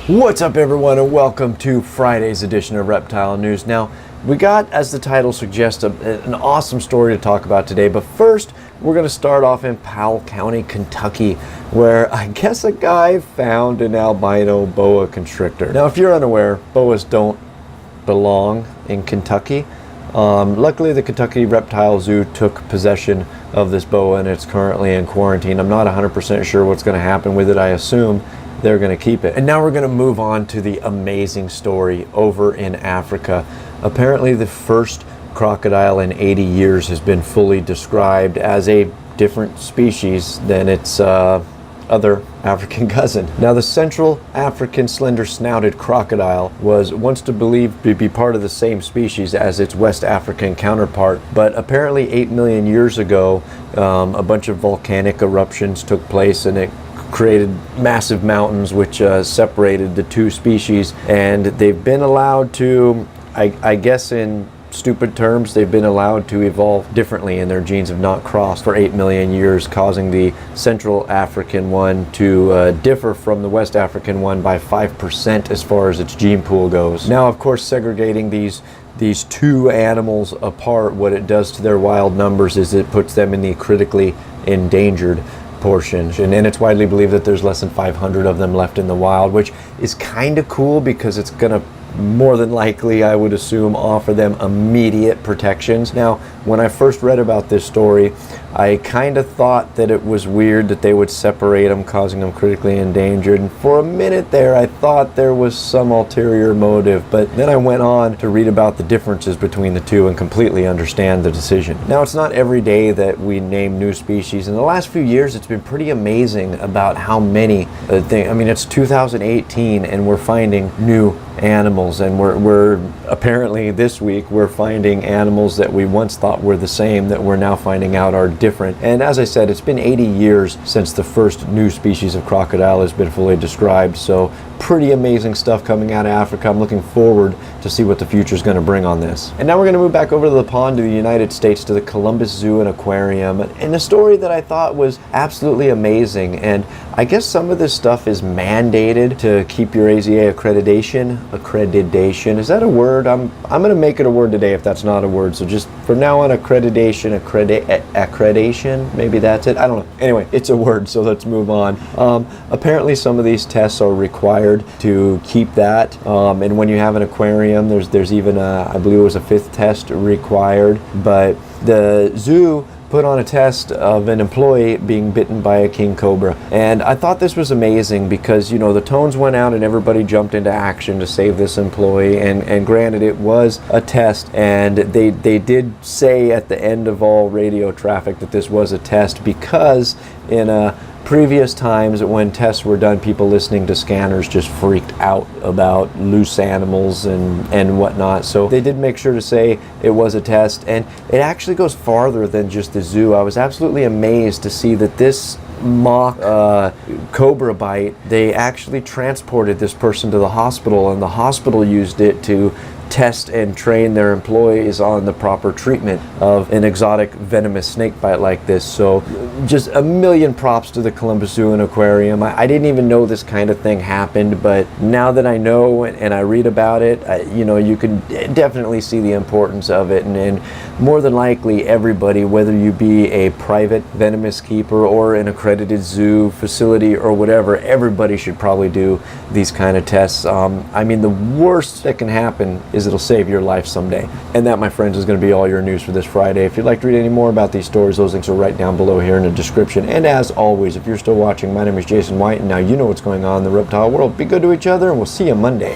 What's up, everyone, and welcome to Friday's edition of Reptile News. Now, we got, as the title suggests, an awesome story to talk about today, but first we're going to start off in Powell County, Kentucky, where I guess a guy found an albino boa constrictor. Now, if you're unaware, boas don't belong in Kentucky. Luckily, the Kentucky Reptile Zoo took possession of this boa and it's currently in quarantine. I'm not 100% sure what's going to happen with it. I assume they're going to keep it. And now we're going to move on to the amazing story over in Africa. Apparently the first crocodile in 80 years has been fully described as a different species than its other African cousin. Now, the Central African slender-snouted crocodile was once believed to be part of the same species as its West African counterpart, but apparently 8 million years ago a bunch of volcanic eruptions took place and it created massive mountains which separated the two species, and they've been allowed to, I guess in stupid terms, they've been allowed to evolve differently and their genes have not crossed for 8 million years, causing the Central African one to differ from the West African one by 5% as far as its gene pool goes. Now, of course, segregating these two animals apart, what it does to their wild numbers is it puts them in the critically endangered portion, and it's widely believed that there's less than 500 of them left in the wild, which is kind of cool because it's gonna more than likely, I would assume, offer them immediate protections. Now, when I first read about this story, I kind of thought that it was weird that they would separate them, causing them critically endangered. And for a minute there, I thought there was some ulterior motive, but then I went on to read about the differences between the two and completely understand the decision. Now, it's not every day that we name new species. In the last few years, it's been pretty amazing about how many things. I mean, it's 2018 and we're finding new animals, and we're apparently this week we're finding animals that we once thought were the same that we're now finding out are different. And as I said, it's been 80 years since the first new species of crocodile has been fully described, so pretty amazing stuff coming out of Africa. I'm looking forward to see what the future is going to bring on this. And now we're going to move back over to the pond to the United States, to the Columbus Zoo and Aquarium, and a story that I thought was absolutely amazing. And I guess some of this stuff is mandated to keep your AZA accreditation. Is that a word? I'm going to make it a word today if that's not a word. So just from now on, accreditation, maybe that's it. I don't know. Anyway, it's a word, so let's move on. Apparently some of these tests are required to keep that, and when you have an aquarium, there's even I believe it was a 5th test required. But the zoo put on a test of an employee being bitten by a king cobra, and I thought this was amazing because, you know, the tones went out and everybody jumped into action to save this employee, and granted it was a test, and they did say at the end of all radio traffic that this was a test because in previous times when tests were done, people listening to scanners just freaked out about loose animals and whatnot. So they did make sure to say it was a test, and it actually goes farther than just the zoo. I was absolutely amazed to see that this mock cobra bite, they actually transported this person to the hospital, and the hospital used it to test and train their employees on the proper treatment of an exotic venomous snake bite like this. So just a million props to the Columbus Zoo and Aquarium. I didn't even know this kind of thing happened, but now that I know and I read about it, you know, you can definitely see the importance of it, and more than likely everybody, whether you be a private venomous keeper or an accredited zoo facility or whatever, everybody should probably do these kind of tests. I mean, the worst that can happen is it'll save your life someday. And that, my friends, is going to be all your news for this Friday. If you'd like to read any more about these stories, those links are right down below here in the description. And as always, if you're still watching, my name is Jason White, and now you know what's going on in the reptile world. Be good to each other, and we'll see you Monday.